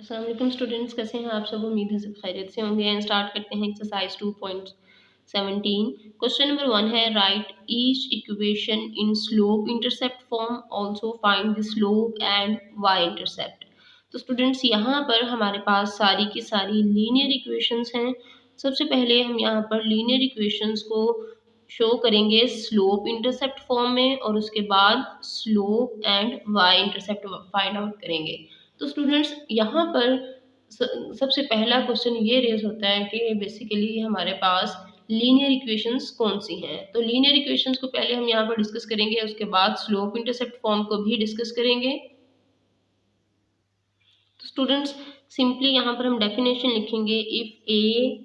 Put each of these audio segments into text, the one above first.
अस्सलाम वालेकुम स्टूडेंट्स, कैसे हैं आप सब। उम्मीद है सब खैरियत से होंगे। एंड स्टार्ट करते हैं एक्सरसाइज 2.17। क्वेश्चन नंबर 1 है, write each equation in slope intercept form, also find the slope and y intercept. तो स्टूडेंट्स यहाँ पर हमारे पास सारी की सारी लीनियर इक्वेशंस हैं। सबसे पहले हम यहाँ पर लीनियर इक्वेशंस को शो करेंगे स्लोप इंटरसेप्ट फॉर्म में, और उसके बाद slope and y intercept find out करेंगे। तो स्टूडेंट्स यहाँ पर सबसे पहला क्वेश्चन ये रेज होता है कि बेसिकली हमारे पास लीनियर इक्वेशंस कौन सी हैं। तो लीनियर इक्वेशंस को पहले हम यहाँ पर डिस्कस करेंगे, उसके बाद स्लोप इंटरसेप्ट फॉर्म को भी डिस्कस करेंगे। तो स्टूडेंट्स सिंपली यहाँ पर हम डेफिनेशन लिखेंगे, if a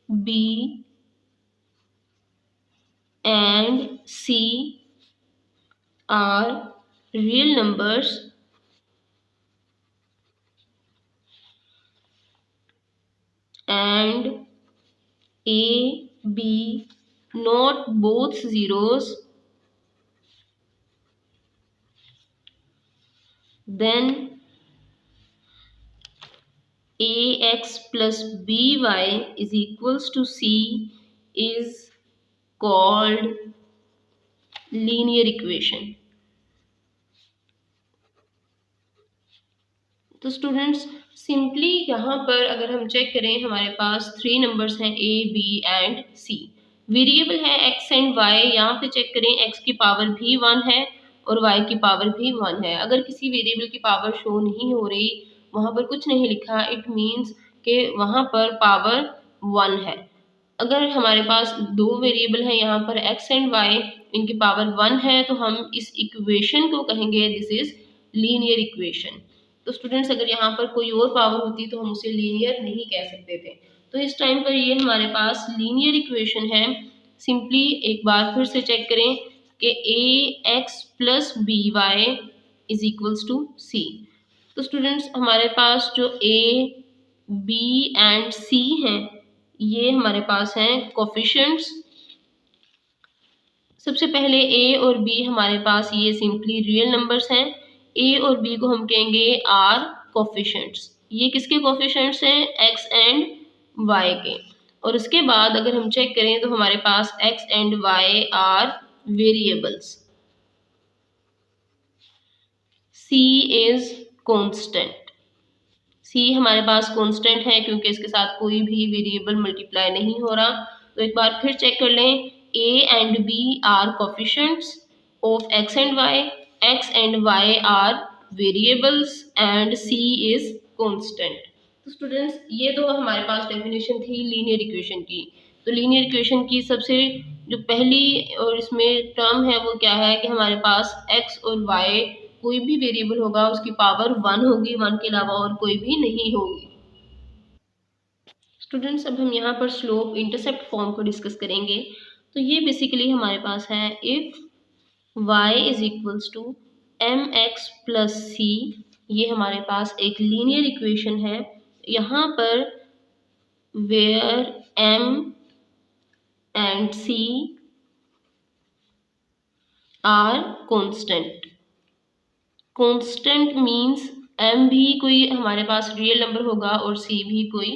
b and c are real numbers and A, B not both zeros, then AX plus BY is equals to C is called linear equation. तो students simply यहाँ पर अगर हम check करें, हमारे पास 3 नंबर्स हैं A, B and C। Variable है X and Y। यहाँ पे चेक करें, X की पावर भी 1 है और Y की पावर भी 1 है। अगर किसी वेरिएबल की पावर शो नहीं हो रही, वहाँ पर कुछ नहीं लिखा, इट मीन्स कि वहाँ पर पावर 1 है। अगर हमारे पास 2 वेरिएबल हैं यहाँ पर X एंड Y, इनकी पावर 1 है, तो हम इस इक्वेशन को कहेंगे दिस इज लीनियर इक्वेशन। तो स्टूडेंट्स अगर यहाँ पर कोई और पावर होती तो हम उसे लीनियर नहीं कह सकते थे। तो इस टाइम पर ये हमारे पास लीनियर इक्वेशन है। सिंपली एक बार फिर से चेक करें कि a x plus b y is equals to c. तो स्टूडेंट्स हमारे पास जो ए बी एंड सी हैं, ये हमारे पास हैं कोफिशिएंट्स। सबसे पहले ए और बी हमारे पास ये सिंपली रियल नंबर्स हैं। ए और बी को हम कहेंगे आर कोफिशिएंट्स। ये किसके कोफिशिएंट्स हैं? एक्स एंड वाई के। और उसके बाद अगर हम चेक करें तो हमारे पास x and y are variables. C is constant. C हमारे पास कांस्टेंट है क्योंकि इसके साथ कोई भी वेरिएबल मल्टीप्लाई नहीं हो रहा। तो एक बार फिर चेक कर लें, A and B are coefficients of x and y. X and y are variables and C is constant. तो स्टूडेंट्स ये तो हमारे पास डेफिनेशन थी लीनियर इक्वेशन की। तो लीनियर इक्वेशन की सबसे जो पहली और इसमें टर्म है वो क्या है कि हमारे पास x और y कोई भी वेरिएबल होगा उसकी पावर 1 होगी, 1 के अलावा और कोई भी नहीं होगी। स्टूडेंट्स अब हम यहाँ पर स्लोप इंटरसेप्ट फॉर्म को डिस्कस करेंगे। तो ये बेसिकली हमारे पास है, if y is equals to m x plus c. ये हमारे पास एक लीनियर इक्वेशन है। यहाँ पर where m and c are constant. Constant means m भी कोई हमारे पास रियल नंबर होगा और c भी कोई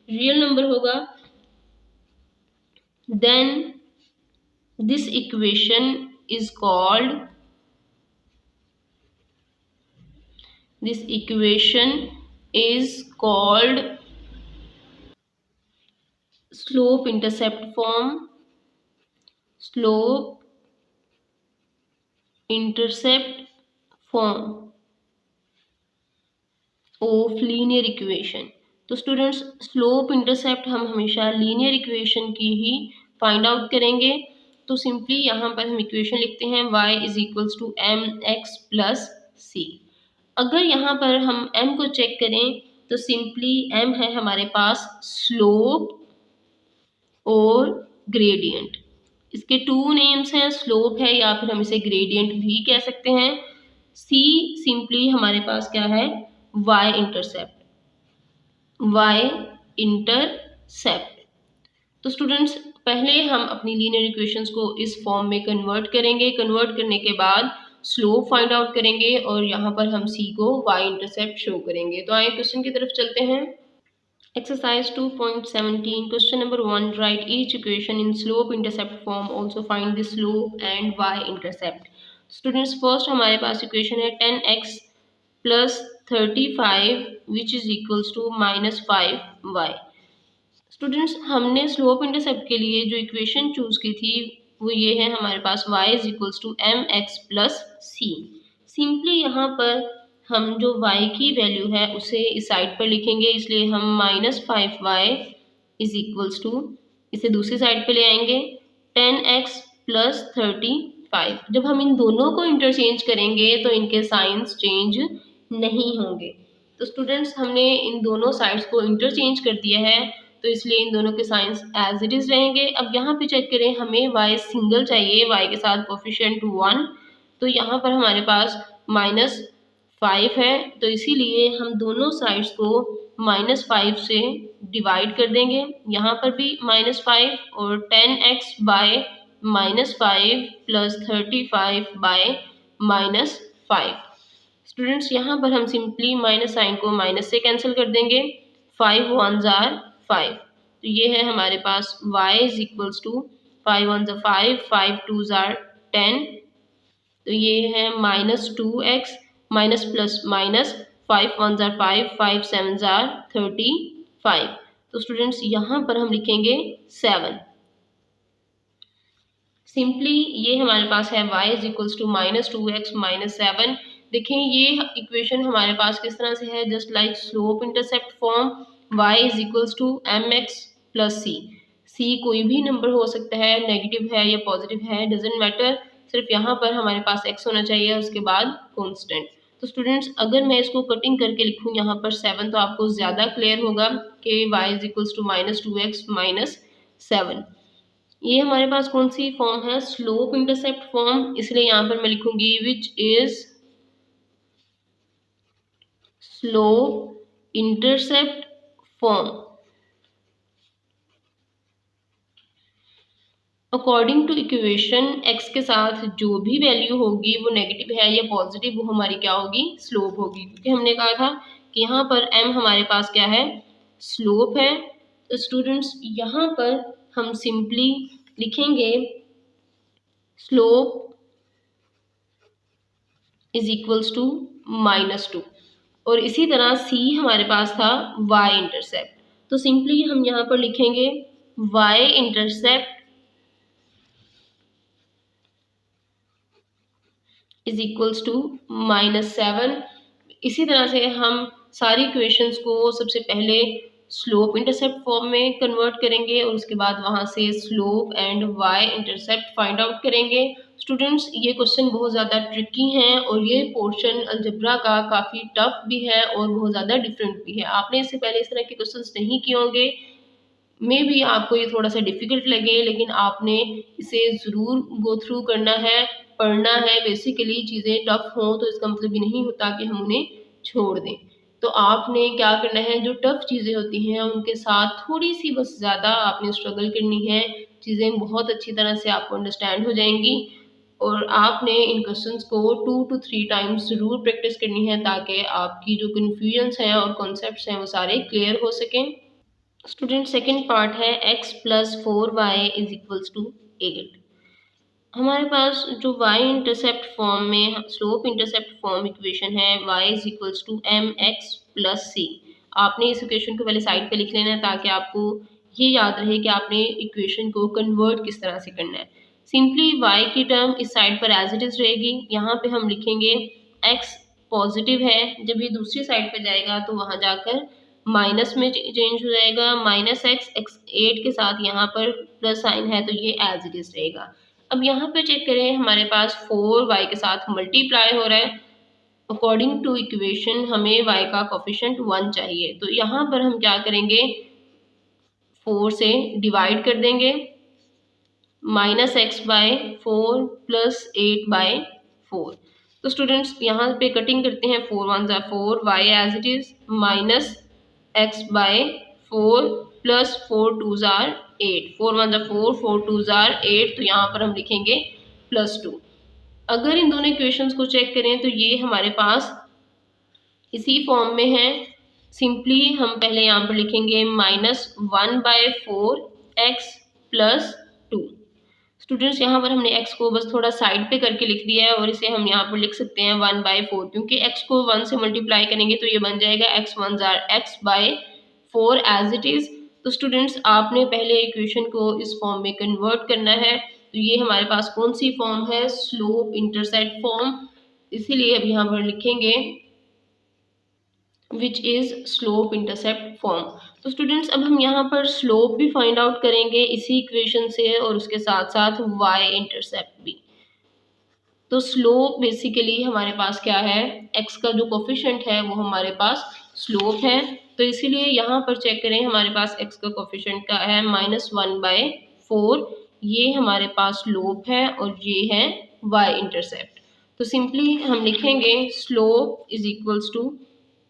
रियल नंबर होगा। Then this equation is called slope intercept form of linear equation। तो स्टूडेंट्स स्लोप इंटरसेप्ट हम हमेशा लीनियर इक्वेशन की ही फाइंड आउट करेंगे। तो सिंपली यहाँ पर हम इक्वेशन लिखते हैं, y is equals to m x plus c. अगर यहाँ पर हम m को चेक करें तो सिंपली m है हमारे पास स्लोप और ग्रेडियंट। इसके 2 नेम्स हैं, स्लोप है या फिर हम इसे ग्रेडियंट भी कह सकते हैं। c सिंपली हमारे पास क्या है? y intercept. तो स्टूडेंट्स पहले हम अपनी लीनियर इक्वेशंस को इस फॉर्म में कन्वर्ट करेंगे। कन्वर्ट करने के बाद स्लोप फाइंड आउट करेंगे और यहाँ पर हम c को y इंटरसेप्ट शो करेंगे। तो आइए क्वेश्चन की तरफ चलते हैं। Exercise 2.17 question number 1 write each equation in slope intercept form, also find the slope and y intercept। Students first हमारे पास इक्वेशन है 10x plus 35 which is equals to -5y। Students हमने स्लोप इंटरसेप्ट के लिए जो इक्वेशन चूज की थी वो ये है हमारे पास y is equals to mx plus c। Simply यहाँ पर हम जो y की वैल्यू है उसे इस साइड पर लिखेंगे, इसलिए हम -5y इज इक्वल्स टू इसे दूसरी साइड पे ले आएंगे 10x प्लस 35। जब हम इन दोनों को इंटरचेंज करेंगे तो इनके साइंस चेंज नहीं होंगे। तो स्टूडेंट्स हमने इन दोनों साइड्स को इंटरचेंज कर दिया है, तो इसलिए इन दोनों के साइंस एज इट इज रहेंगे। अब यहाँ पे चेक करें, हमें y सिंगल चाहिए, y के साथ कोफिशिएंट 1, तो यहाँ पर हमारे पास -5 है, तो इसीलिए हम दोनों साइड्स को -5 से डिवाइड कर देंगे। यहाँ पर भी -5 और 10x bye -5 plus 35 bye -5। Students यहाँ पर हम सिंपली माइनस साइन को माइनस से कैंसिल कर देंगे, 5 1s are 5। तो ये है हमारे पास y is equals to 5 1s are 5, 5 2s are 10। तो ये है -2x minus plus minus 5 1s are 5, 5 7s are 35। तो स्टूडेंट्स यहाँ पर हम लिखेंगे 7। सिंपली ये हमारे पास है y is equals to -2x minus 7। देखें ये इक्वेशन हमारे पास किस तरह से है, just like slope intercept form, y is equals to mx plus c कोई भी नंबर हो सकता है, नेगेटिव है या पॉजिटिव है, डजेंट मैटर, सिर्फ यहाँ पर हमारे पास x होना चाहिए, उसके बाद कांस्टेंट। तो स्टूडेंट्स अगर मैं इसको कटिंग करके लिखूँ यहाँ पर 7, तो आपको ज़्यादा क्लियर होगा कि y is equals to -2x minus 7। ये हमारे पास कौन सी फॉर्म है, स्लोप इंटरसेप्ट फॉर्म, इसलिए यहाँ पर मैं लिखूंगी which is slope intercept form. According to equation x के साथ जो भी वैल्यू होगी वो नेगेटिव है या पॉजिटिव, वो हमारी क्या होगी, स्लोप होगी, क्योंकि हमने कहा था कि यहाँ पर m हमारे पास क्या है, स्लोप है। तो स्टूडेंट्स यहाँ पर हम सिंपली लिखेंगे स्लोप इज इक्वल्स टू -2, और इसी तरह c हमारे पास था y इंटरसेप्ट, तो सिंपली हम यहाँ पर लिखेंगे y intercept is equals to -7। इसी तरह से हम सारी इक्वेशंस को सबसे पहले स्लोप इंटरसेप्ट फॉर्म में कन्वर्ट करेंगे और उसके बाद वहाँ से slope and y intercept find out करेंगे। स्टूडेंट्स ये क्वेश्चन बहुत ज़्यादा ट्रिकी हैं और ये पोर्शन अलजेब्रा का काफ़ी टफ भी है और बहुत ज़्यादा डिफरेंट भी है। आपने इससे पहले इस तरह के क्वेश्चंस नहीं किए होंगे, मे भी आपको ये थोड़ा सा डिफ़िकल्ट लगे, लेकिन आपने इसे ज़रूर गो थ्रू करना है, पढ़ना है। बेसिकली चीज़ें टफ हों तो इसका मतलब ये नहीं होता कि हम उन्हें छोड़ दें। तो आपने क्या करना है, जो टफ चीज़ें होती हैं उनके साथ थोड़ी सी बस ज़्यादा आपने स्ट्रगल करनी है, चीज़ें बहुत अच्छी तरह से आपको अंडरस्टैंड हो जाएंगी और आपने इन क्वेश्चंस को 2 to 3 टाइम्स ज़रूर प्रैक्टिस करनी है ताकि आपकी जो कन्फ्यूजन्स हैं और कॉन्सेप्ट्स हैं वो सारे क्लियर हो सकें। स्टूडेंट सेकेंड पार्ट है x plus 4y is equals to 8। हमारे पास जो y इंटरसेप्ट फॉर्म में स्लोप इंटरसेप्ट फॉर्म इक्वेशन है y is equals to mx plus c। आपने इस इक्वेशन को पहले साइड पे लिख लेना है ताकि आपको ये याद रहे कि आपने इक्वेशन को कन्वर्ट किस तरह से करना है। सिंपली y की टर्म इस साइड पर एज इट इज रहेगी, यहाँ पे हम लिखेंगे x पॉजिटिव है, जब ये दूसरी साइड पे जाएगा तो वहाँ जाकर माइनस में चेंज हो जाएगा, -x 8 के साथ यहाँ पर प्लस साइन है तो ये एज इट इज रहेगा। अब यहाँ पे चेक करें, हमारे पास 4y के साथ मल्टीप्लाई हो रहा है, अकॉर्डिंग टू इक्वेशन हमें y का कोफिशिएंट 1 चाहिए, तो यहाँ पर हम क्या करेंगे, 4 से डिवाइड कर देंगे, -x बाय 4 प्लस 8 बाय 4। तो स्टूडेंट्स यहाँ पे कटिंग करते हैं, 4 1s are 4, y as it is -x by 4 plus 4 2s are 8, 4 1s are 4, 4 2s are 8, तो यहाँ पर हम लिखेंगे +2। अगर इन दोनों इक्वेशंस को चेक करें तो ये हमारे पास इसी फॉर्म में है। सिंपली हम पहले यहाँ पर लिखेंगे -1/4x + 2। स्टूडेंट्स यहाँ पर हमने x को बस थोड़ा साइड पे करके लिख दिया है और इसे हम यहाँ पर लिख सकते हैं 1/4, क्योंकि x को 1 से मल्टीप्लाई करेंगे तो ये बन जाएगा x1 x/4 as it is. तो स्टूडेंट्स आपने पहले इक्वेशन को इस फॉर्म में कन्वर्ट करना है। तो ये हमारे पास कौन सी फॉर्म है? Slope intercept form. इसीलिए अब यहाँ पर लिखेंगे which is slope intercept form. तो स्टूडेंट्स अब हम यहाँ पर स्लोप भी फाइंड आउट करेंगे इसी इक्वेशन से और उसके साथ साथ वाई इंटरसेप्ट भी। तो स्लोप बेसिकली हमारे पास क्या है? एक्स का जो कोफिशिएंट है वो हमारे पास स्लोप है। तो इसीलिए यहाँ पर चेक करें, हमारे पास एक्स का कोफिशिएंट का है -1/4, ये हमारे पास स्लोप है और ये है वाई इंटरसेप्ट। तो सिंपली हम लिखेंगे slope is equals to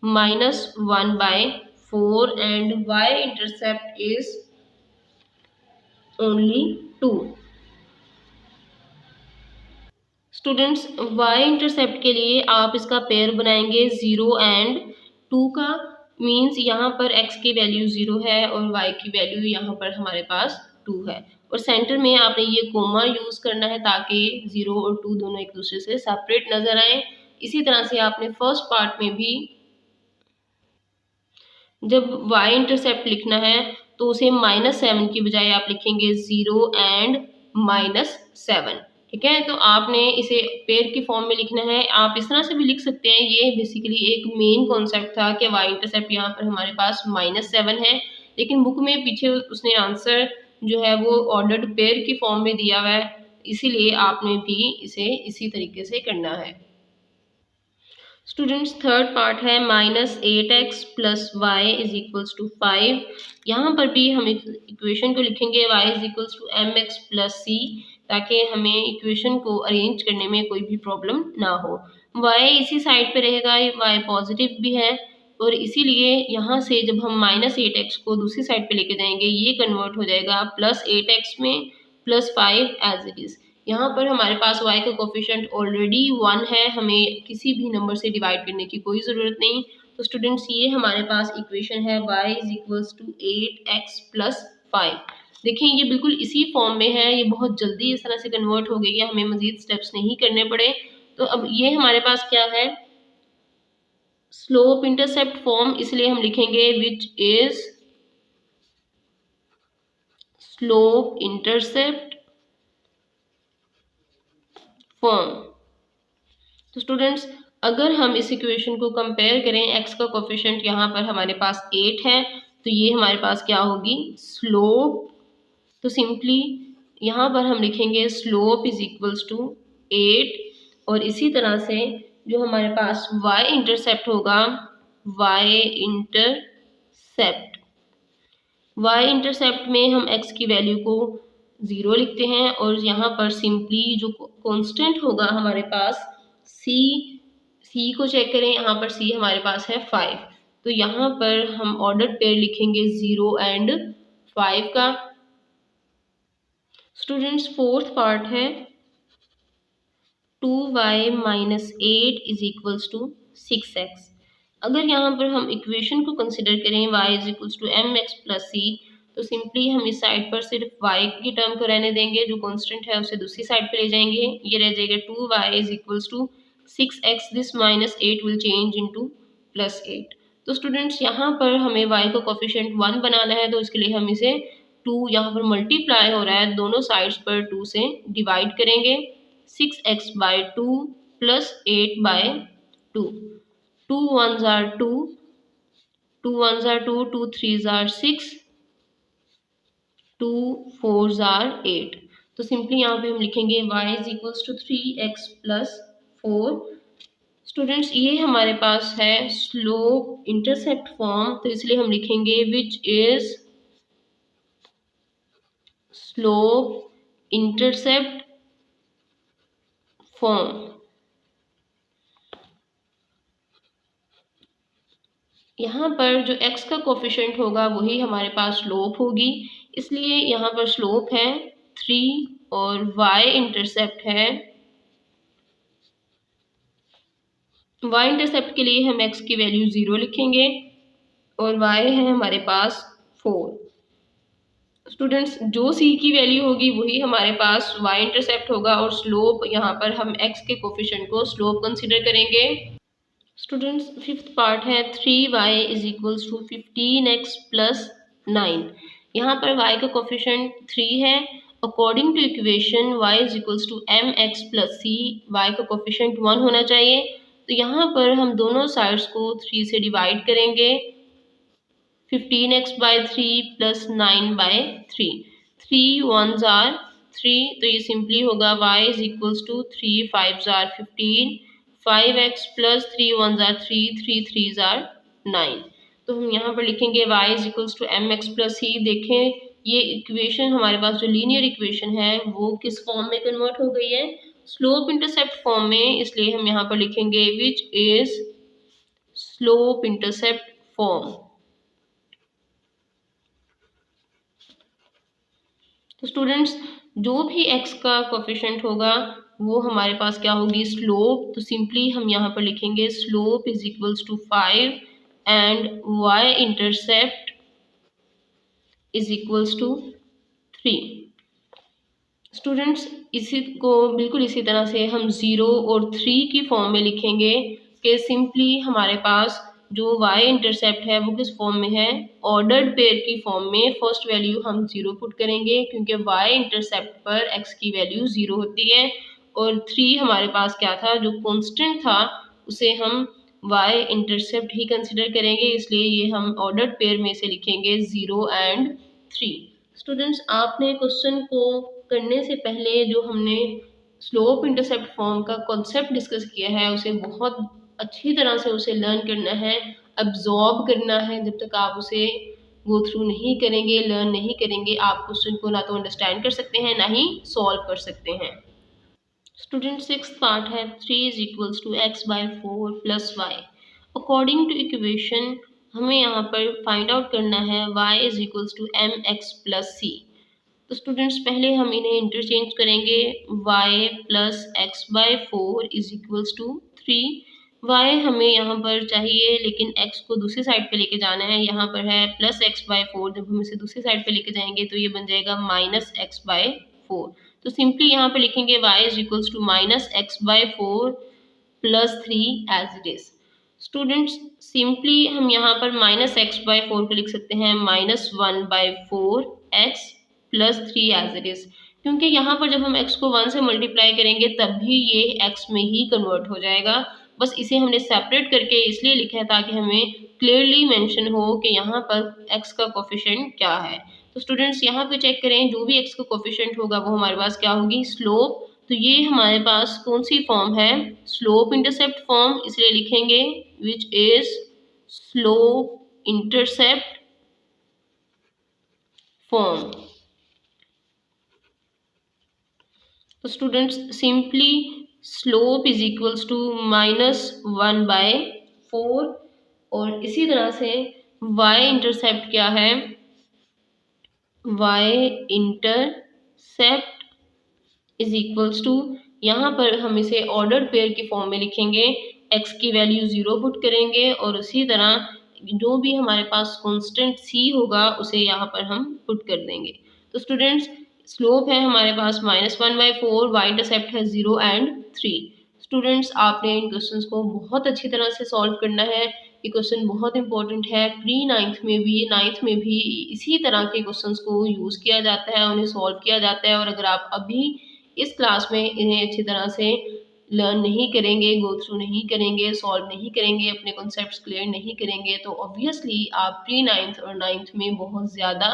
-1/4 and y-intercept is only 2। Students y-intercept के लिए आप इसका पेयर बनाएंगे 0 and 2 का। मीन्स यहाँ पर x की वैल्यू 0 है और y की वैल्यू यहाँ पर हमारे पास 2 है और सेंटर में आपने ये कोमा यूज़ करना है ताकि 0 और 2 दोनों एक दूसरे से सेपरेट नज़र आए। इसी तरह से आपने फर्स्ट पार्ट में भी जब y इंटरसेप्ट लिखना है तो उसे -7 की बजाय आप लिखेंगे 0 and -7। ठीक है, तो आपने इसे पेयर की फॉर्म में लिखना है। आप इस तरह से भी लिख सकते हैं। ये बेसिकली एक मेन कॉन्सेप्ट था कि y इंटरसेप्ट यहाँ पर हमारे पास -7 है, लेकिन बुक में पीछे उसने आंसर जो है वो ऑर्डर्ड पेयर की फॉर्म में दिया हुआ है, इसीलिए आपने भी इसे इसी तरीके से करना है। स्टूडेंट्स थर्ड पार्ट है -8x + y = 5। यहाँ पर भी हम इक्वेशन को लिखेंगे y = mx + c, ताकि हमें इक्वेशन को अरेंज करने में कोई भी प्रॉब्लम ना हो। y इसी साइड पे रहेगा, y पॉजिटिव भी है और इसीलिए यहाँ से जब हम -8x को दूसरी साइड पे लेके जाएंगे ये कन्वर्ट हो जाएगा +8x में +5 एज इट इज़। यहाँ पर हमारे पास y का कोफिशिएंट ऑलरेडी 1 है, हमें किसी भी नंबर से डिवाइड करने की कोई ज़रूरत नहीं। तो स्टूडेंट्स ये हमारे पास इक्वेशन है y = 8x + 5। देखिए ये बिल्कुल इसी फॉर्म में है, ये बहुत जल्दी इस तरह से कन्वर्ट हो गई है, हमें मज़ीद स्टेप्स नहीं करने पड़े। तो अब ये हमारे पास क्या है? स्लोप इंटरसेप्ट फॉर्म, इसलिए हम लिखेंगे which is slope intercept form. तो स्टूडेंट्स अगर हम इस इक्वेशन को कंपेयर करें, x का कोफिशिएंट यहाँ पर हमारे पास 8 है, तो ये हमारे पास क्या होगी? स्लोप। तो सिंपली यहाँ पर हम लिखेंगे स्लोप इज इक्वल्स टू 8 और इसी तरह से जो हमारे पास y इंटरसेप्ट होगा, y इंटरसेप्ट में हम x की वैल्यू को 0 लिखते हैं और यहाँ पर सिंपली जो कांस्टेंट होगा हमारे पास c को चेक करें, यहाँ पर c हमारे पास है 5। तो यहाँ पर हम ऑर्डर पेयर लिखेंगे 0 and 5 का। स्टूडेंट्स फोर्थ पार्ट है 2y - 8 = 6x। अगर यहाँ पर हम इक्वेशन को कंसिडर करें y = mx + c, तो सिंपली हम इस साइड पर सिर्फ y की टर्म को रहने देंगे, जो कांस्टेंट है उसे दूसरी साइड पे ले जाएंगे, ये रह जाएगा 2y = 6x। This -8 will change into +8। तो स्टूडेंट्स यहाँ पर हमें y का कोफिशिएंट 1 बनाना है, तो इसके लिए हम इसे 2 यहाँ पर मल्टीप्लाई हो रहा है, दोनों साइड्स पर 2 से डिवाइड करेंगे। 6x/2 + 8/2। 2 1s are 2, 2 1s are 2, 2 3s are 6, 2 4s are 8। तो सिंपली यहाँ पे हम लिखेंगे y = 3x + 4। स्टूडेंट्स ये हमारे पास है स्लोप इंटरसेप्ट फॉर्म, तो इसलिए हम लिखेंगे which is slope intercept form. यहाँ पर जो x का कोफिशिएंट होगा वही हमारे पास स्लोप होगी, इसलिए यहाँ पर स्लोप है 3 और y इंटरसेप्ट है y इंटरसेप्ट के लिए हम x की वैल्यू 0 लिखेंगे और y है हमारे पास 4। स्टूडेंट्स जो c की वैल्यू होगी वही हमारे पास y इंटरसेप्ट होगा और स्लोप यहाँ पर हम x के कोफिशिएंट को स्लोप कंसीडर करेंगे। स्टूडेंट्स फिफ्थ पार्ट है 3y is equals to 15x plus 9। यहाँ पर y का कोफिशिएंट 3 है। According to equation y is equals to mx plus c, y का कोफिशिएंट 1 होना चाहिए। तो यहाँ पर हम दोनों साइड्स को 3 से डिवाइड करेंगे। 15x by 3 plus 9 by 3, 3 1s are 3, तो ये सिंपली होगा y is equals to 3 5s are 15, 5x plus 3 1s are 3, 3 3s are 9। तो हम यहाँ पर लिखेंगे y is equals to mx plus c। देखें ये इक्वेशन हमारे पास जो लीनियर इक्वेशन है वो किस फॉर्म में कन्वर्ट हो गई है, स्लोप इंटरसेप्ट फॉर्म में, इसलिए हम यहाँ पर लिखेंगे which is slope intercept form. तो स्टूडेंट्स जो भी x का कोफिशिएंट होगा वो हमारे पास क्या होगी, स्लोप। तो सिंपली हम यहाँ पर लिखेंगे slope is equals to 5 and y intercept is equals to 3। Students इसी को बिल्कुल इसी तरह से हम 0 और 3 की फॉर्म में लिखेंगे कि सिंपली हमारे पास जो y इंटरसेप्ट है वो किस फॉर्म में है, ऑर्डर्ड पेयर की फॉर्म में। फर्स्ट वैल्यू हम 0 पुट करेंगे क्योंकि y इंटरसेप्ट पर x की वैल्यू 0 होती है और 3 हमारे पास क्या था, जो कांस्टेंट था उसे हम y इंटरसेप्ट ही कंसिडर करेंगे, इसलिए ये हम ऑर्डर्ड पेयर में से लिखेंगे 0 एंड 3। स्टूडेंट्स आपने क्वेश्चन को करने से पहले जो हमने स्लोप इंटरसेप्ट फॉर्म का कॉन्सेप्ट डिस्कस किया है उसे बहुत अच्छी तरह से उसे लर्न करना है, अब्जॉर्ब करना है। जब तक आप उसे गो थ्रू नहीं करेंगे, लर्न नहीं करेंगे, आप क्वेश्चन को ना तो अंडरस्टैंड कर सकते हैं ना ही सॉल्व कर सकते हैं। स्टूडेंट सिक्स्थ पार्ट है 3 is equals to x by 4 plus y. According to equation हमें यहाँ पर फाइंड आउट करना है y is equals to mx plus c। तो स्टूडेंट्स पहले हम इन्हें इंटरचेंज करेंगे, y plus x by 4 is equals to 3। y हमें यहाँ पर चाहिए लेकिन x को दूसरी साइड पे लेके जाना है, यहाँ पर है प्लस एक्स बाई 4, जब हम इसे दूसरी साइड पे लेके जाएंगे तो ये बन जाएगा माइनस एक्स बाई 4। तो सिंपली यहाँ पे लिखेंगे y is equals to minus x by 4 plus 3 as it is. Students simply हम यहाँ पर माइनस एक्स बाई 4 को लिख सकते हैं minus 1 by 4 x plus 3 as it is, क्योंकि यहाँ पर जब हम x को 1 से मल्टीप्लाई करेंगे तब भी ये x में ही कन्वर्ट हो जाएगा। बस इसे हमने सेपरेट करके इसलिए लिखा है ताकि हमें क्लियरली मेंशन हो कि यहाँ पर x का कोफिशिएंट क्या है। तो स्टूडेंट्स यहाँ पे चेक करें, जो भी x का कोफिशिएंट होगा वो हमारे पास क्या होगी, स्लोप। तो ये हमारे पास कौन सी फॉर्म है, स्लोप इंटरसेप्ट फॉर्म, इसलिए लिखेंगे which is slope intercept form. तो students simply slope is equals to -1 by 4 और इसी तरह से y इंटरसेप्ट क्या है, y intercept is equals to, यहाँ पर हम इसे ऑर्डर्ड पेयर की फॉर्म में लिखेंगे, x की वैल्यू 0 पुट करेंगे और उसी तरह जो भी हमारे पास कांस्टेंट c होगा उसे यहाँ पर हम पुट कर देंगे। तो स्टूडेंट्स स्लोप है हमारे पास -1 बाई 4, y इंटरसेप्ट है 0 एंड 3। स्टूडेंट्स आपने इन क्वेश्चंस को बहुत अच्छी तरह से सॉल्व करना है। ये क्वेश्चन बहुत इंपॉर्टेंट है, प्री 9th में भी इसी तरह के क्वेश्चंस को यूज़ किया जाता है, उन्हें सॉल्व किया जाता है। और अगर आप अभी इस क्लास में इन्हें अच्छी तरह से लर्न नहीं करेंगे, गो थ्रू नहीं करेंगे, सॉल्व नहीं करेंगे, अपने कॉन्सेप्ट्स क्लियर नहीं करेंगे तो ऑब्वियसली आप प्री 9th और 9th में बहुत ज़्यादा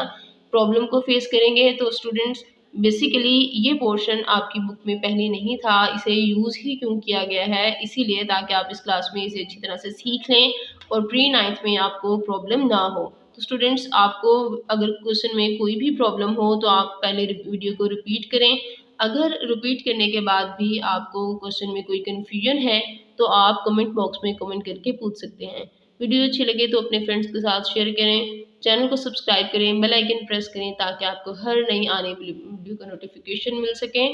प्रॉब्लम को फेस करेंगे। तो स्टूडेंट्स बेसिकली ये पोर्शन आपकी बुक में पहले नहीं था, इसे यूज़ ही क्यों किया गया है, इसीलिए ताकि आप इस क्लास में इसे अच्छी तरह से सीख लें और प्री 9th में आपको प्रॉब्लम ना हो। तो स्टूडेंट्स आपको अगर क्वेश्चन में कोई भी प्रॉब्लम हो तो आप पहले वीडियो को रिपीट करें। अगर रिपीट करने के बाद भी आपको क्वेश्चन में कोई कन्फ्यूजन है तो आप कमेंट बॉक्स में कमेंट करके पूछ सकते हैं। वीडियो अच्छी लगे तो अपने फ्रेंड्स के साथ शेयर करें, चैनल को सब्सक्राइब करें, बेल आइकन प्रेस करें ताकि आपको हर नई आने वाली वीडियो का नोटिफिकेशन मिल सके।